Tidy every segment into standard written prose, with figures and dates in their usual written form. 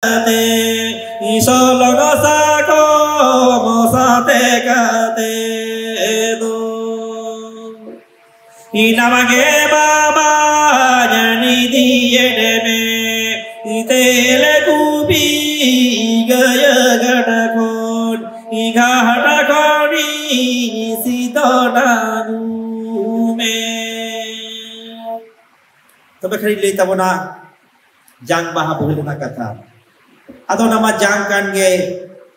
te isolo no sako mosate kate do inamage baba jani diyedeme itele kubi gaya gadakon iga hadakoni sidona me tobe khari le tabona jang baha bolena kata atau nama jang kan ge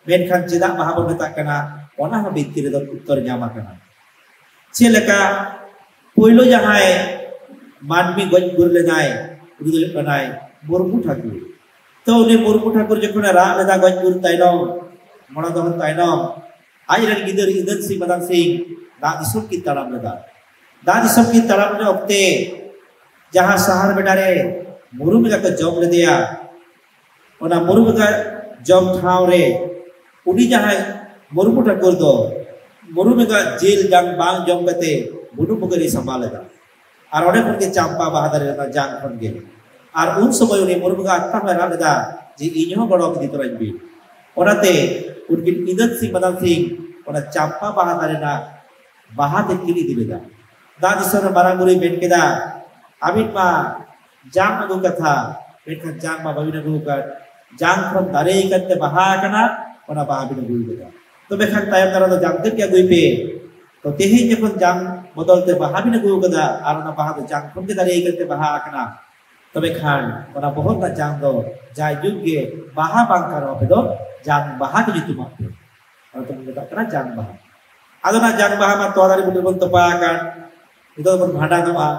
menkan cedak baha bolena kana ona bitir do uttor nyama kana celaka poilo jahai manmi goj gurle nai udul kanai Murmu Thakur to uni Murmu Thakur jokhon ra leda goj gur tainom mona dohon tainom airan gider idan si madang sing da disum ki taram leda da disum ki taram le okte jaha sahar bedare मुरुम का job ले दिया और मुरुम का job ठाव रे उड़ी जहाँ मुरुम ठाकुर दो मुरुम का जेल जंग बांग जॉब करते मुरुम बगरी संभाले था और उन्हें उनके चांपा बहादुर रहता जंग फन गए और उन समय उन्हें मुरुम का अच्छा में रहा था जी इन्हों बड़ों की तरह भी और आते उनकी इधर सिंह मदन सिंह और चांपा बहादुर रहना बहादुर किली दिले था दान इसर बारामुरी बेन के दा अमित मा jang agu katha mekan jang ma babina agu kat jang from dare katte baha kana ona baha bin agu geda to mekan tayam dara do jang te agu pe to tehi jekon jang bodol te baha bin agu geda ar ona baha do jang from te dare katte baha kana to mekan ona bohot na jang do jai jugge baha bang karo pe do jang baha ke jitu ma pe or to meta kana jang baha adona jang baha ma to dari budul bon topa kan itu bon bhanda do a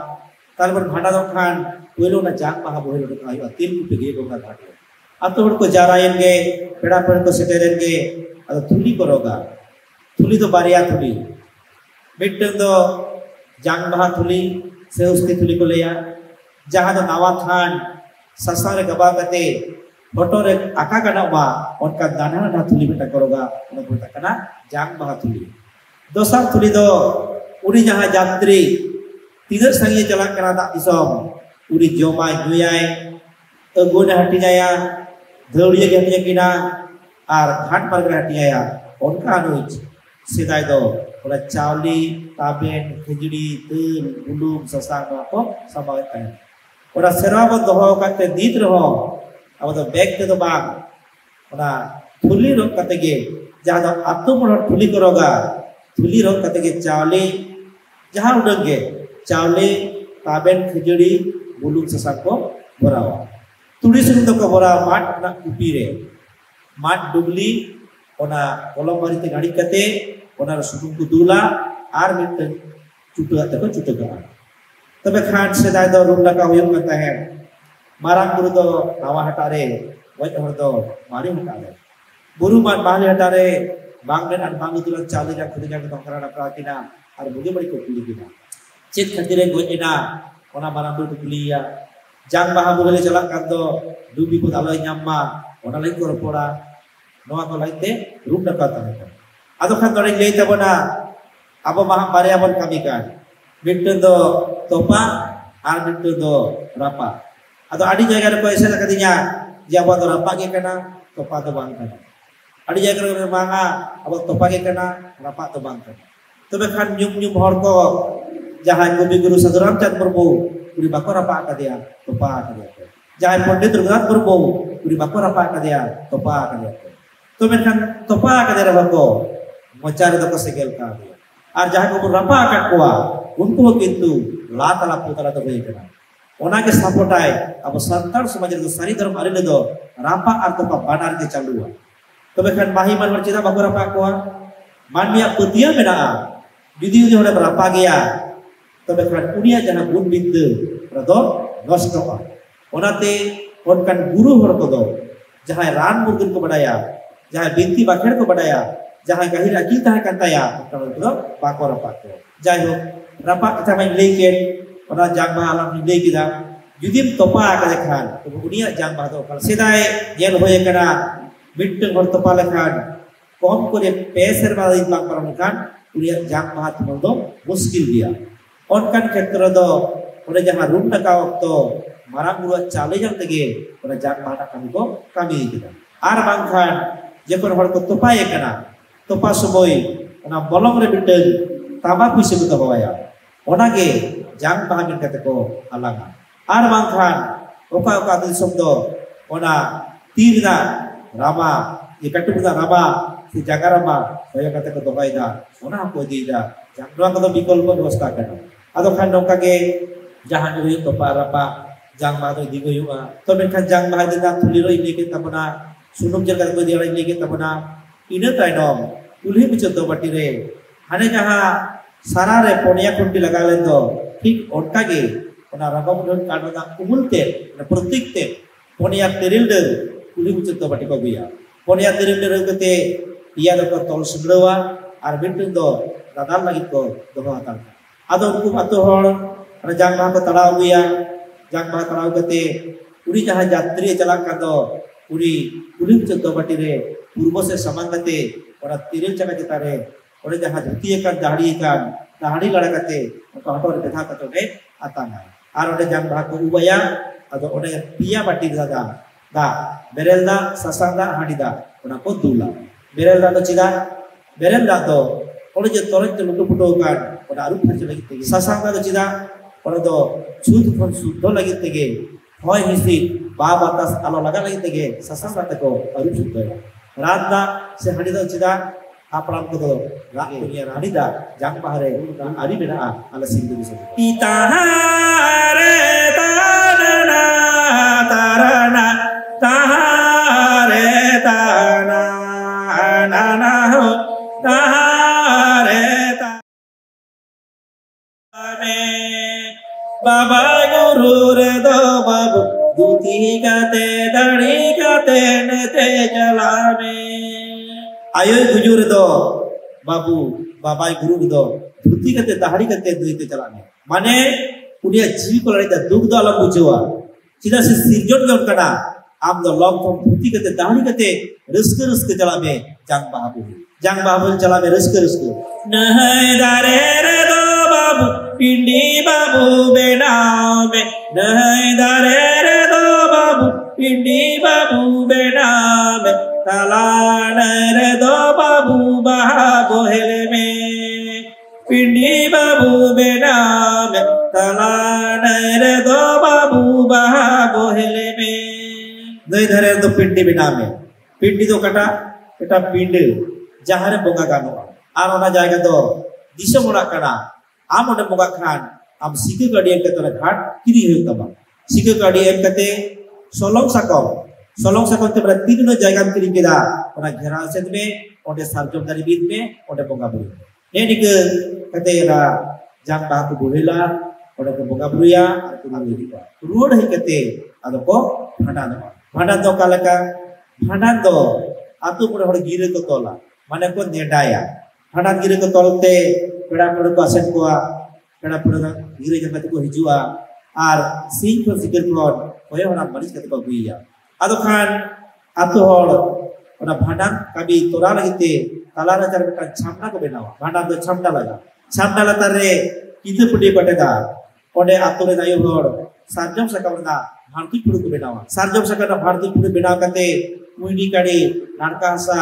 tar bon bhanda do kan Welo na jang maha bohelo na kayu atil ku pege gonga dhate ato hor ko jarayen ge peda ped ko seteren ge ado thuli koroga thuli do bariya thuli mitteng do jang maha thuli se usti thuli ko leya jaha do nawa than sasare gaba kate photo re aka kana ba onka dana na thuli beta koroga ona bota kana jang maha thuli dosar thuli do uri jaha jatri tidak sangi jalak kana tak disom uri jomai juyai aguna hati jaya dhauliya ge hati kina ar ghat par ge hati jaya onka anuj sedai do ola chawli taben khijuri tul bulum sasang ko sabai kan ora seraba doho kate dit roho abado bag te do bang ora thuli ro kate ge jaha do atum ro thuli koroga thuli ro kate ge chawli jaha udang ge chawli taben khijuri bulung sesako borawa tulis untuk ke borawa mat na upire mat dubli ona kolom bari te gadi kate ona sudung ku dula ar mitten cuta te ko cuta ga तबे Khan sedai do rum laka huyum kata hai marang guru do nawa hatare waj hor do mari hatare guru mat mari hatare bangden an bangu tulan chali ja khudja ko tongkara prakina ar buge bari ko kuli kina chit khatire gojina ona marang guru kuliya jang baha bugale jalak kan do dubi put aloi nyamma ona lai ko ropora noa ko laite rum laka ta ado khan dore lei tabona abo maha mari abon kami kan Bintu do topa, ar bintu do rapa. Atau adi jaga ada koisa katanya, jawab do rapa ke kana, topa do bang kana. Adi jaga ada manga, abang topa ke kana, rapa do bang kana. Tapi kan nyum horko, jahan gobi guru saduram cat berbu, guru bako rapa kadia, topa kadia. Jahan pondit rugat berbu, guru bako rapa kadia, topa kadia. Tapi kan topa kadia bako, mocar do kosegel kadia. Ar jahan gobi rapa kat kuah. उनको किंतु लातला पुतला तो गई कना ओना के सपोर्टाय अब संतान समाज रे सारी धर्म आरे दो रापा आर तो बानार के चालुआ तबे खान माही मन चिदा बाबू रापा को मानमिया पतिया मेना जुदी जुदी होले रापा गया तबे खान उनिया जना गुण बिंद रदो नष्टवा ओनाते ओनकान गुरु हर को दो जहां रान मुर्गन को बडाया जहां बिंती बाखेड़ को बडाया जहां गहिर अकील तह कंताया तो बाको रापा को जाय हो Rapat kita main leket, pada jang malam ni leket dah. Judim topa kada khan, to dunia jang bah to. Sedai jel hoye kana, bitte hor topa lekhan. Kom kore peser bala itlang param kan, dunia jang bah to muskil dia. On kan kshetra do, pada jahan room na ka waktu marang buru cale jang tege pada jang bahata kami ko kami kita. Ar bangkhan jekon hor ko topai kana topa soboy ona bolong re biten tama pise buta bawaya. Onage jang bahamin kata ko alanga. Ar bangkhan oka disom do ona tirna rama ikatu buta rama si jaga rama saya kata ko topai da ona ko di da jang doang kata bikol ko dosta kana. Ado kan dong kage jahan yu topa rapa jang bahado digo yu to menkan jang bahado da tuliro ini kita mana sunum jaga ko dia ini kita mana ina tainom tulhi bicho to batire hane jaha sarare ponia kunti lagalen do ठीक ओटका के ओना रंगमुडन काडना उमुलते ना प्रतीकते पोनिया तेरिलदे कुली बुचतो बाटी को बिया पोनिया तेरिलदे रगते इया दो तोल सुंदरवा are बिटुन दो दादाल लगित को दोहा हाताल आदो उनको अतो हर अना जांग बहा को तड़ाव बिया जांग बहा तड़ाव गते उरी जहां यात्री चला का दो उरी कुली बुचतो बाटी रे पूर्व से समांगते ओना तेरिल चका चितारे ओरे जहां धुतिए का दाढ़ी लड़ा कते हटो बेधा कतो ने आताना आर ओडे जान भाग को उबया अदो ओडे पिया बाटी दादा दा बेरेलदा ससांदा हाडीदा ओना को दुला बेरेलदा तो चिदा बेरेलदा तो ओडे जे तोरत लुटु पुटो काड ओडा आरु फच लगी तेगे ससांदा तो चिदा ओडे दो छूत फन सुद्धो लगी तेगे होय हिसी बा बातास आलो लगा लगी तेगे ससांदा तको आरु सुद्धो रातदा से हाडीदा चिदा आपराम को रात दुनिया रानीदा जंग बाहरे आरी बेना आला सिंधु दिसो ताहारे तारना तारना ताहारे ताना नाना हो ताहारे ताने बाबा गुरु रे दो बाबू दूती गाते दाढ़ी गाते नेते जलाने आयो गुजूर दो बाबू बाबाई गुरु दो धुती कते दाढ़ी कते दुईते चलाने माने उनिया जीव को लड़ाई दुख दो अलग बुझवा चिदा से सिरजोन गम कना आम दो लॉन्ग फॉर्म धुती कते दाढ़ी कते रिस्क चला में जंग बाबू चला में रिस्क नहै दारे रे दो बाबू पिंडी बाबू बेनाम में नहै दारे रे दो बाबू पिंडी बाबू बेनाम में तलान रे दो बाबू बहा गोहेले में पिंडी बाबू बेनाम तलान रे दो बाबू बहा गोहेले में नई धरे तो पिंडी बेनाम पिंडी तो कटा कटा पिंड जहाँ रे बोंगा गानो आर ओना जायगा दो दिशा मोड़ा कना आम ओने बोंगा खान आम सिके गाड़ी एक तोरा घाट किरी हुई तबा सिके गाड़ी एक कते सोलोंग sakon te berarti तीन जायगा में किरी केदा ओना घेरा सेद में ओंडे सारजोम दारी बीत में ओंडे बोंगा बुरु ने निक कते रा जांग बा को बुहेला ओंडे को बोंगा बुरुया आर को नाम लिखा रोड है कते आदो को भांडा दो कालका भांडा दो आतु पुरे हड़ गिरे को तोला माने को नेडाया भांडा गिरे को तोलते पेड़ा पुरे को असेट को पेड़ा पुरे गिरे जगत को हिजुआ आर सिंह को सिकर को होय होना मरीज कते को गुइया आदो खान आतु हड़ ओना भांडा कभी तोरा लगते तालारा चार बेटा छामना को बेनावा भांडा दो छामना लगा छामना लता रे किते पुडी कटेदा ओंडे आतु रे दायो हड़ सारजम सकावना भारती पुडी को बेनावा सारजम सकाना भारती पुडी बेनाव कते मुइनी काड़ी नारका हसा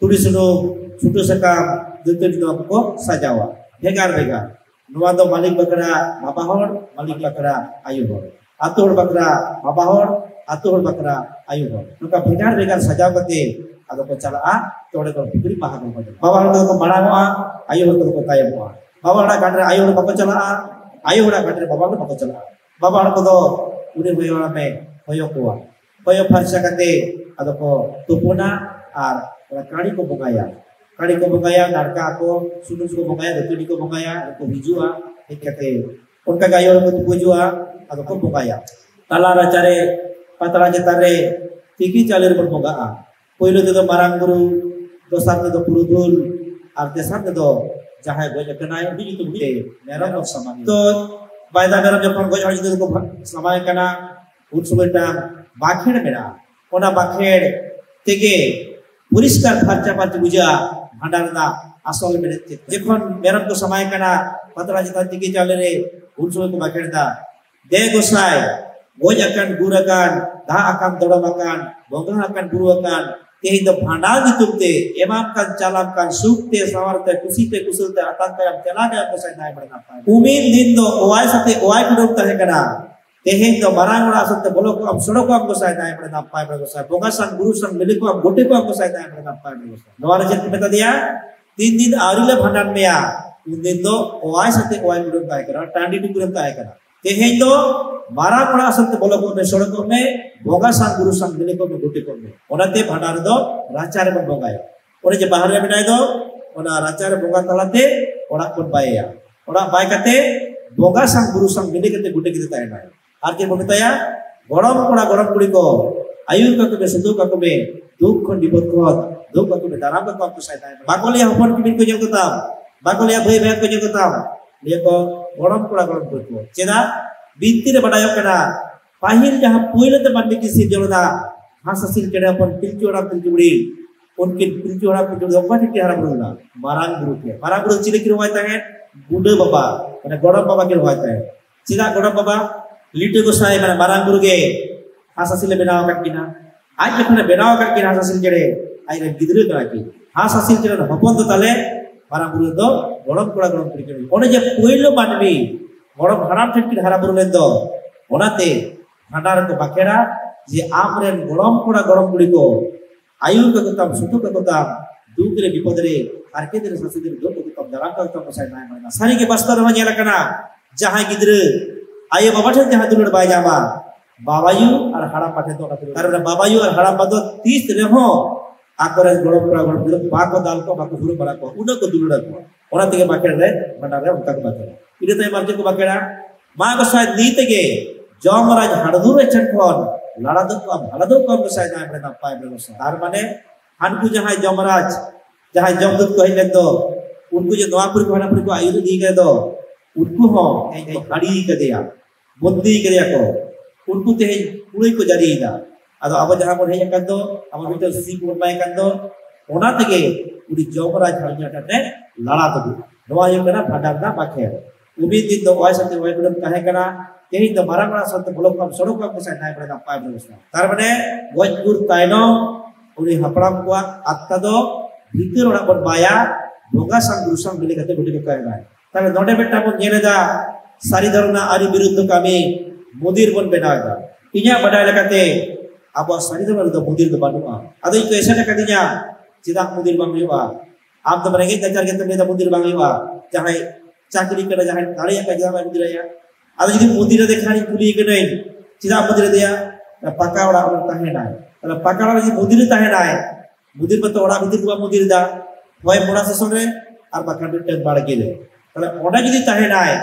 तुड़ी सुनो छुटो सकam दुतरी दो को सजावा भेगार नुआ दो मालिक बकरा बाबा हड़ मालिक बकरा आयु हड़ आतु हड़ बकरा बाबा हड़ आतु हड़ बकरा आयु हड़ नुका भेगार सजाव कते आदो को चला तोड़े को बिक्री बाहा को बाबा हड़ को बड़ावा आयु हड़ को तायमवा बाबा हड़ गाडरे आयु हड़ बको चला आयु हड़ गाडरे बाबा हड़ बको चला बाबा हड़ को दो उनी होय में होयो कोवा होयो फरसा कते आदो को तुपुना आर काड़ी को बंगाया नारका को सुनुस को बंगाया दतुड़ी को बंगाया को हिजुआ एक कते उनका गायो को तुपुजुआ आदो को बंगाया ताला राचारे पतला जतारे तिकी चालेर पर बंगा पहिलो ते मारांग गुरु दोसार ते पुरुधुल आर तेसार ते जहां गय कनाय बिजु तुमते मेरा को समान तो बायदा मेरा जपन गय हजु को समय कना उन सुबेटा बाखेड़ मेरा ओना बाखेड़ तेगे पुरिस्कार फरचा बुझा भांडारना आसल मेरे जखन मेरम को समय कना पतला जता तिकी चाले रे उन समय को बाखेड़दा दे गोसाय goj akan gurakan, dah akan dodomakan, bongga akan buruakan, tehi do bhandar ditumte, emamkan calamkan, sukte, sawarte, kusite, kusulte, atangka yang celaga yang kesai naik bernapa. Umin din do oai sate oai kudum tahekana. Tehi do marang ora sate bolok am sodok am kesai naik bernapa bergosai. Bongga sang guru sang milik am gote ko am kesai naik bernapa bergosai. Noar jet beta dia, din arile bhandar mea. Din do oai sate oai kudum tahekana, tandi di kudum tahekana. Tehi do marang ora sate bolok am sodok am bongga sang guru sang milik am gote ko am. Onate bhandar do rachare bon bongga ya. Ore je bahar re benai do ona rachare bongga talate orak pun bayya. Orak bay kate bongga sang guru sang milik kate gote kite tahena. Ar ke bon betaya gorom kora gorom kuri ko ayur ka ke sudu ka ke duk kon dibot ko duk ka ke daram ka ko sai tahena. Bakolia hopon kibin ko jeng kotam. Bakolia bhai bhai ko jeng kotam. Dia ko gorom kora gorom kuri ko. Ceda binti re badayok kana pahil jaha puile te bandi ki sir jolada hasasil keda pon pilcu ora pilcu budi उनके पिंचू हरा पिंचू दोपा ठीक हरा बुरुला मारांग बुरु चिले की रवायत है बुडे बाबा माने गोड़म बाबा की रवायत है चिदा गोड़म बाबा लिटे गोसाई माने मारांग बुरु के हासासिल बनाव काकिना आज जखने बनाव काकिना हासासिल जड़े आई रे गिदरे करा की हासासिल जड़े हपन तो ताले मारांग बुरु दो गोड़म कुड़ा गोड़म कुड़ी के ओने जे पहिलो मानवी गोड़म हराम ठेक की हरा बुरु लेन दो ओनाते भंडार को बाकेड़ा जे आमरेन गोड़म कुड़ा गोड़म कुड़ी को ayur ka kotam sutu ka kotam dukre bipodre arke dire sasidir do ko kotam daram ka kotam sai nai mana sari ke bastar ma nyala kana jahai gidre ayo baba the jaha dulur bai jama babayu ar haram pathe to karena babayu ar haram pado 30 reho akore goro pura goro dulur ba ko dal ko ba ko huru bara ko uno ko dulur ko ona tege bakere re bandar re unta ko bakere ide tay marje ko bakera ma ko sai ni tege jomraj hadur echon लड़ा दो कम बसाई ना अपने नपाय बसा तार माने हानकु जहां जमराज जहां जमदूत को हिले दो उनको जो नवापुर को हनापुर को आयुध दी गए दो उनको हो गाड़ी के दिया बुद्धि के दिया को उनको ते पूरे को जारी दा अदो अब जहां को हे कर दो अब भीतर सी को पाए कर दो ओना तके उडी जमराज हanya ने लड़ा दो नवा यो कना फटादा बाखे उम्मीद दिन दो वाय सते वाय गुडम कहे कना यही तो marang ora sate bolok kam sorok kam sai nai pada napa berusna tar mane goj gur taino uri hapram kuat atta do bhitir ora bon baya boga sang guru sang bili kate gudi ka nai tale node betta bon jene da sari dharna ari biruddh kami mudir bon benaga inya badai lekate abo sari dharna do mudir do banua ado itu esana kadinya cidak mudir bang yuwa am to mereka jajar kita beda mudir bang yuwa jahai chakri kada jahai tare ya kaja bang mudir ya ada jadi mudir dekhani kuli ke nahi cida mudir dia paka ora orang tahe nahi kalau paka ora jadi mudir tahe nahi mudir betul orang mudir dua mudir dah wai mura sesore ar bakar du ten bar gile kalau orang jadi tahe nahi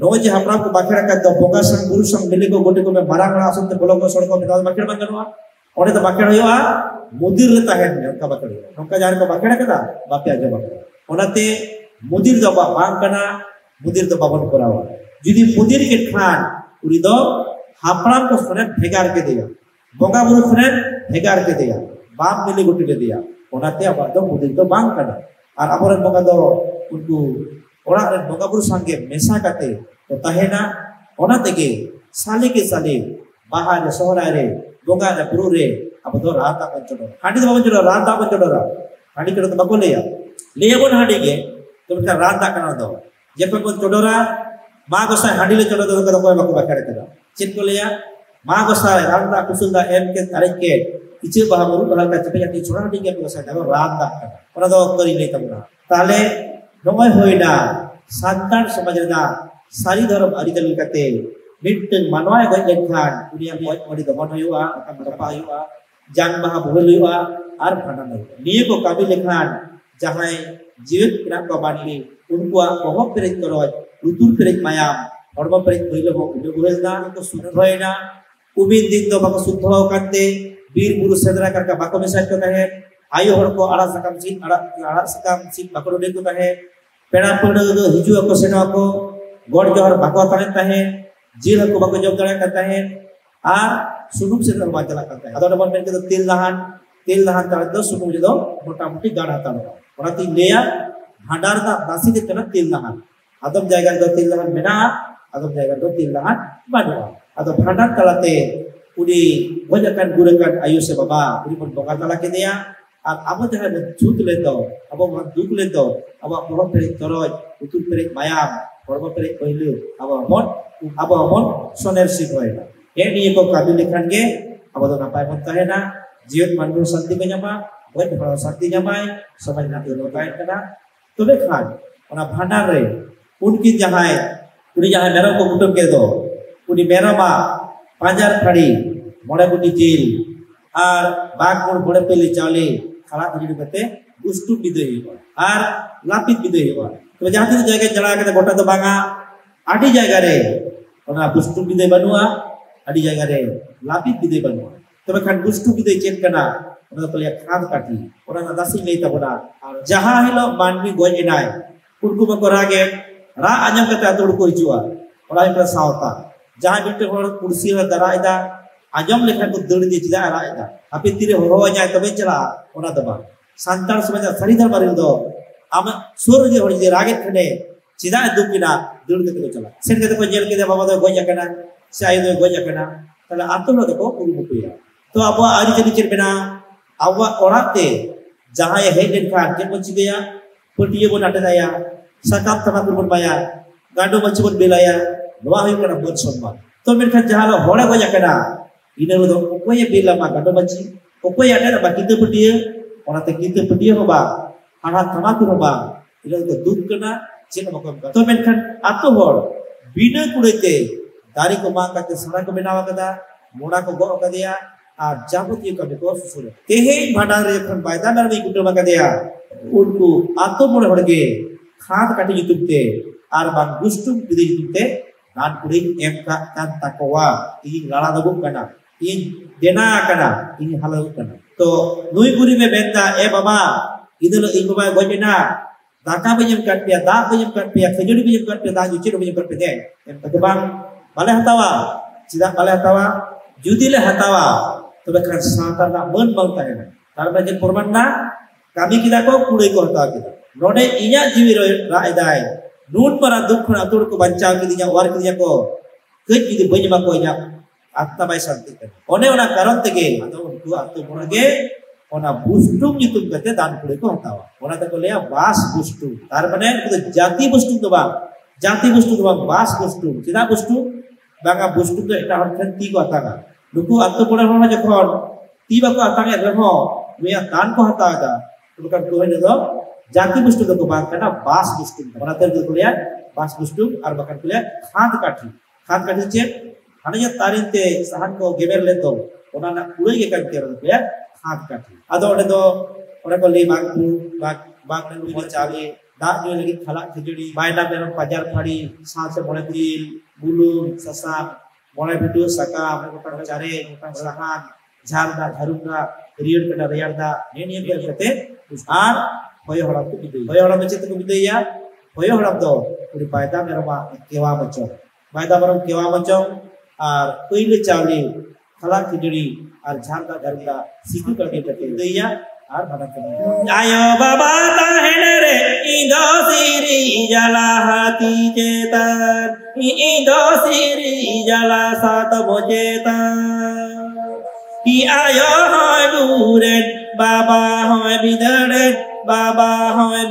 no je hamra ko bakar ka do boga sang guru sang beli ko gote ko me barang ora asante bolok ko sor ko me bakar ban kanwa ore to bakar hoya mudir le tahe nahi ka bakar nokka jar ko bakar kada bape aja bakar onate mudir do ba bang kana mudir do babon korawa jadi mudir ke khan uri do hapram ko sone bhegar ke diya boga buru sone bhegar ke diya bam mili guti ke diya onate aba do mudir do bang kana ar aporen boga do unku ora ren boga buru sange mesa kate to tahena onate ke sale bahar sohra re boga re buru re aba do rata panchodo handi do panchodo rata panchodo ra handi kedo to bakole ya lebon handi ke to ka rata kana do jepe pon chodora माँ गोसाई हांडी ले चलो तो कोई बाको बाकड़े करा चित को लिया माँ गोसाई रांदा कुसुंदा एम के तारीख के इचे बाहमुरु बलाल का चपे जाती छोड़ा हांडी के गोसाई दारो रांदा ओना दो करी नहीं तमना ताले नोय होइना सान्तान समाजना सारी धर्म अरिकल कते मिटन मानवाय गय लेखान दुनिया मोय मडी दमन होयुआ अकम रपा होयुआ जान बाहा भोल होयुआ आर फाना निये को काबी लेखान जहां जीवित पिना को बानी उनको बहुत प्रेरित करो utur perik mayam horma perik boilo ho ude burelna ko sudhoina ubin din do bako sudho kante bir buru sedra karka bako mesaj ko kahe ayo hor ko ara sakam sit bako de ko kahe peda podo do hiju ko seno ko god johor bako tane tahe jil ko bako job dare kata hai a sunum se dal bacala kata hai ado men ke til lahan tare do sunum je do mota moti gada ta orati leya bhandar da dasi de tena til lahan adam jaga do til lahan mena adam jaga do til lahan banua Atau bhandan talate uni gojakan gurakan ayu se baba uni pun bongkar tala ke dia abo jaha jut leto abo man duk leto abo bohong perik toroj utur perik mayam korbo perik koilu abo mon soner sikoy ye ni ko kabil lekhan ge abo do napai mon tahena jiot mandu santi ko nyama oi ko santi nyamai samaj na to kai kana tobe khan ona bhandan re unki jahai uni jahai mero ko kutum ke do uni merama panjar phadi mole guti jil ar bagmur bole peli chale khala khajuri kate gustu bidoi ar lapit bidoi to jahan tin jayga jala kate gota do banga adi jayga re ona gustu bidoi banua adi jayga re lapit bidoi banua tobe khan gustu bidoi chen kana ona to liya khat kati ona na dasi lei tabona ar jaha hilo manmi goj enai kurku ba korage ra anyam kate atur ko hijua ona ita sauta jaha bitte hor kursi ra daraida ajam lekhan ko deur di cida araida api tire ho nya tobe chala ona daba santar samaj sari dar bari do am sur je hori je raget khane cida dukina deur ke ko chala sen ke ko jel ke de baba do goja kana sai do goja kana tala atulo do ko puru bukuya to abo ari jadi cirbena awa orate jaha ye heden khan ke ko cigeya putiye bon ate daya sakap tama kurban baya gando machi bon belaya noa hoy kana bon sonman to menkan jaha lo hore goja kana ina do okoye bela ma gando machi okoye ada ba kita putiye onate kita putiye hoba ana tama ku hoba ila do duk kana chen makam to menkan ato hor bina kulete dari ko ma kate sara ko benawa kada moda ko go kadiya আর যাবতীয় কামে ko susure tehe bhandar re khon bayda dar bi kutu maka dia unku ato mone horge khat kati jutute ar bang gustum bide jutute nan kuring em ka kan takwa ing lala dagu kana ing dena kana ing halau kana to nui guri me benda e baba idelo ing baba gojena daka pinjam kat pia da pinjam kat pia khejuri pinjam kat pia da juci pinjam kat pia em ta bang bale hatawa sida bale hatawa judi le hatawa tobe kan santar na mon bang tahena tar baje porman na kami kita ko kudai ko hatawa kita node inya jiwi ra edai nun para dukh na atur ko bancaw kidinya war kidinya ko kej kidi banyi ma ko nya atta bai santi kan one ona karon tege atau untu attu monage ona bustum nyutum kate dan kudai ko hatawa ona ta ko leya bas bustum tar mane jati bustum do bang bas bustum sida bustum banga bustum to eta hor ti ko hataga Duku atau pura hona jokon tiba ko atange reho meya dan ko hataga bukan ko hene do jati bustu do bang kana bas bustu ona ter ko lihat bas bustu ar bakan ko lihat khat kati che hananya tarinte sahan ko geber leto ona na puroi ge kan ter ko lihat khat kati ado ode do ore ko li bang ne lu chale da jo lagi khala khijuri baina beron pajar phadi saase mone dil bulung sasa mulai video saka mengutang cari mengutang selahan jarda jarumda riur kena riarda ini biar kete ar hoyo harap tu bidai hoyo harap macam tu bidai ya hoyo harap do uri baida merama kewa macam baida barom kewa macam ar kuile chali khala khijuri ar jarda jarumda siku kate kate bidai ya ar bana kena ayo baba tahenere indo siri jala hati cetan indo siri jala sat bojeta i ayo hoy buret baba hoy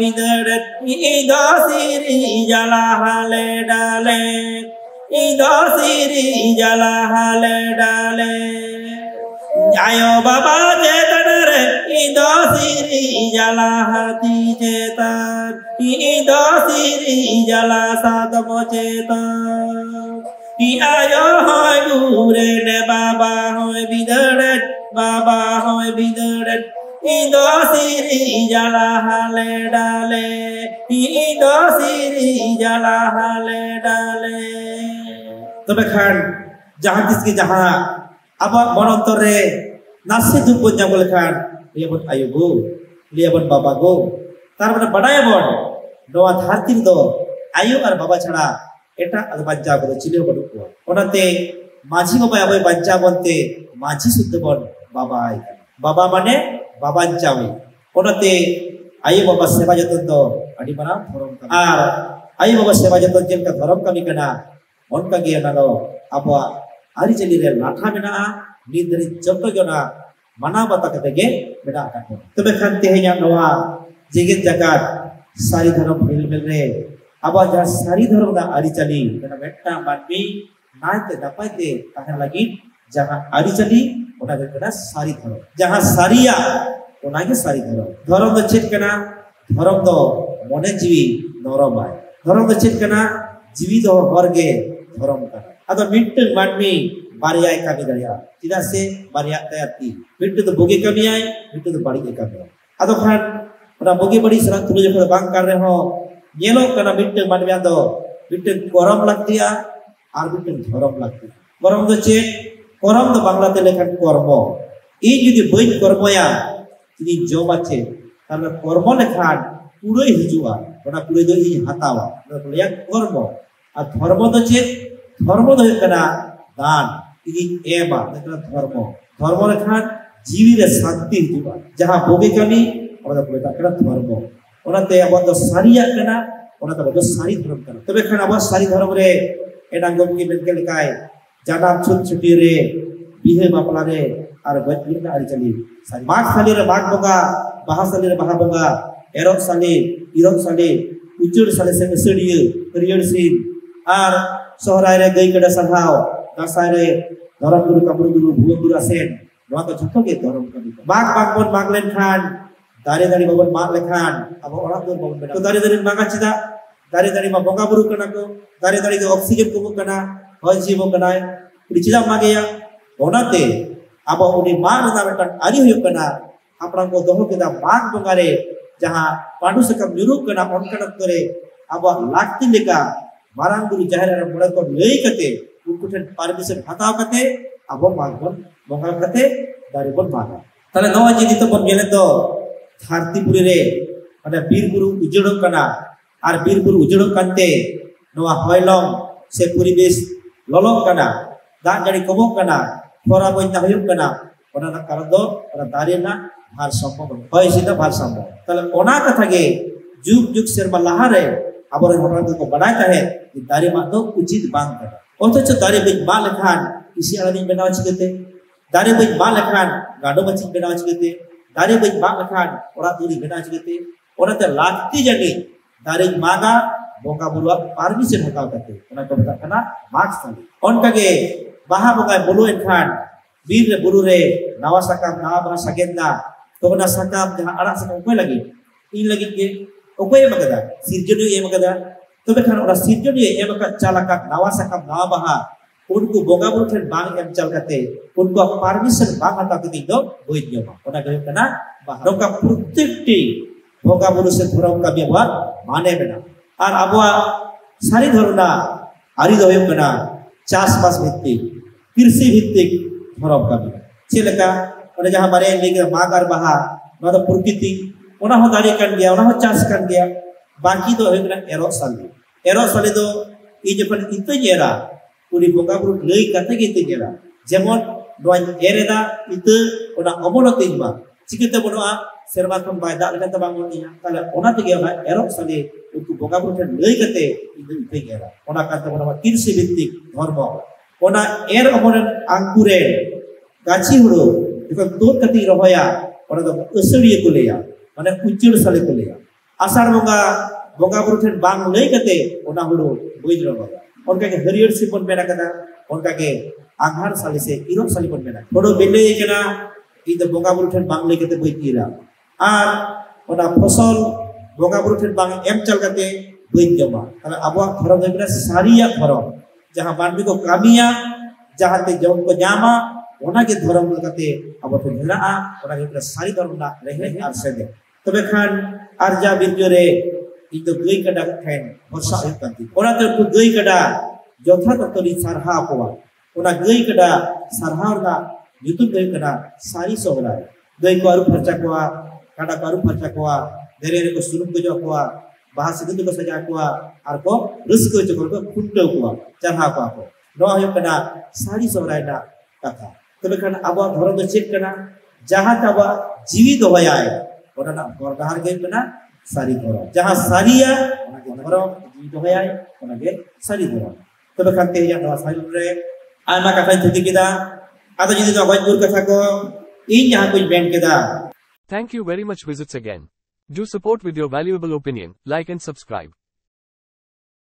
bidaret indo siri jala hale dale indo siri jala hale dale ayo baba cetan re indo siri jala hati cetan indo siri jala sat bojeta i ayo hoy buret baba hoy bidaret indo siri jala hale dale indo siri jala hale dale tobe khan jahan tis ki jahan aba monontore nasi dup nya bol khan liya bon ayo go liya bon baba go tar mane badaya bon doa dhartir do ayo ar baba chhara eta ad banja ko chile ko onate माझी बाबा abai banja bonte माझी suddha bon baba ai baba mane babancawi onate ayo baba seba joton do adi mana thorom kami ar ayo baba seba joton jen ka thorom kami kana on ka ge na lo abo ari cali re latha mena nit dari joto jona mana bata kate ge mena kan tebe khan tehenya noa jeget jagat sari dharam mil re aba jaha sari dharam da ari cali mena metta manmi naite dapaite tahan lagi jaha ari cali ona ge kana sari dharam jaha saria ona ge sari dharam dharam do chet kana dharam do mone jiwi noromai dharam do chet kana jiwi do horge dharam kana ado mittu manmi bariya kami daria tidak se bariya tayati mittu do boge kami ai mittu do bari kami ado khan ona boge bari sarang tulu jokho bang kar re ho nyelo kana mittu manmi ado mittu koram lagtiya ar mittu dharam lagtiya koram do chet koram do bangla te lekhan kormo ei jodi boi kormoya ini job ache karena kormo lekhan puroi hijua ona puroi do ini hatawa ona lihat kormo ar dharma do chet dharma do kana dan ini ema lekhan dharma lekhan jiwi re shanti hijua jaha boge kami ona do eta kana dharma ona te abo do saria kana ona do sari dharam kana tobe khan abo sari dharam re enangom ki benkel kai janam chuti re bihe bapla re ar bajli na ari chali sari mag sali re mag bonga baha sali re baha bonga erok sali irok sali ujur sali se sediye period sin ar sohrai re gai kada sarhau dasai re dharam guru kabur guru bhuwa guru asen noa to jotho ge dharam kami mag bon mag len khan dari babon mag lekhan abo orak do babon beda to dari maga chida dari ma bonga buru kana ko dari ge oxygen ko kana hoy jibo kana udi chida mage ya onate abo uni mag na betan ari hoy kana apna ko doho keda mag bonga re jaha pandu sekam nyuruk kana onkana kore abo lakti leka marang guru jahar re mula ko lei kate ukuten permission hataw kate abo mag bon bonga kate dari bon maga tale noa jidi to bon gele to dharti puri re mane bir buru ujodok kana ar bir buru ujodok kante noa hoylong se puribesh lolong kana dak jari komok kana khora boina hoyuk kana ona na karon do ona dare na bhar sampho hoy sita bhar sampho tale ona katha ge juk serma lahare abore horan ko badai tahe dare ma do uchit bang kana othocho dare bei ma lekhan isi alani benaw chigete dare bei ma lekhan gado bachik benaw chigete dare bei ma lekhan ora duri benaw chigete ona te lakti jani dare maga bonga buru permission hataw kate ona ko meta kana marks tali onka ge baha bonga bolu ekhan bir re buru re nawa sakam nawa baha sagenda to ona sakam jaha arak sakam koy lagi in lagi ge okoy magada sirjoni e magada tobe khan ora sirjoni e maga chalaka nawa sakam nawa baha unku bonga buru then bang em chal kate unku permission bang hataw kate do boi joma ona ge kana baha roka protekti bonga buru se thoram ka ব্যবহার মানে bena আর আবহাওয়া সারি ধরনা আরি দয় কনা চাষবাস ভিত্তিক কৃষি ভিত্তিক ধরম কামি চেলেকা মানে যাহা বারে লেগে মাগ আর বাহা নদা প্রকৃতি ওনা হ দাঁড়িয়ে কান গিয়া ওনা হ চাষ কান গিয়া বাকি তো হয়ে গেল এরো সালে তো এই যখন ইতে জেরা উনি বঙ্গা বুরু লই কাতে গিতে জেরা যেমন নয় এরেদা ইতে ওনা অবনতি বা চিকিতে বনোয়া serba kon bay dak lekata bangun ni kala ona te ge erok sale untu boga buru ten lei kate itu gera ona kata ona kirsi vittik dharma ona omonen angkure gachi huru jokon tot kati rohoya ona do usuriye ko leya mane uccur sale ko leya asar boga buru ten bang lei kate ona huru boi rohoya onka ge hariyer sipon mena kata onka ge aghar sale se irok sale pon mena hodo bele kena itu boga buru ten bang lei kate boi kira আর ওনা ফসল বঙ্গা Bru ঠেন বাং M চাল কাতে বই জমা তাহলে আবহাওয়া ধরম হইবে সারিয়া ধরম যাহা মানবি কো কামিয়া যাহাতে জম কো জামা ওনাকে ধরম কাতে আবো ঠেন হেলা ওনাকে সারি ধরম না রেহে আর সেদে তবে খান আর যা বিজরে ইতো গই কাডা ঠেন বর্ষা হইতান্তি ওনাতে তো গই কাডা যথাযথলি সারহা কোয়া ওনা গই কাডা সারহার না যুতুম গই কাডা সারি সোহরা গই কো আরু খরচা কোয়া kada baru baca kuah dari ko suruh ko kuah bahasa itu ko saja kuah arko rusko jokor ko kunto kuah charha kuah ko no ayo kana sari soraina kata tebe kana abo dhoro do chek kana jaha taba jiwi do hoyai ona na gor dahar ge kana sari dhoro jaha saria ona ge dhoro jiwi do hoyai ona ge sari dhoro tebe kan te ya no sari re Aima कथा थुती केदा आदो जुदी तो गजपुर कथा को इन यहाँ कुछ band केदा। Thank you very much. Visits again. Do support with your valuable opinion, like and subscribe.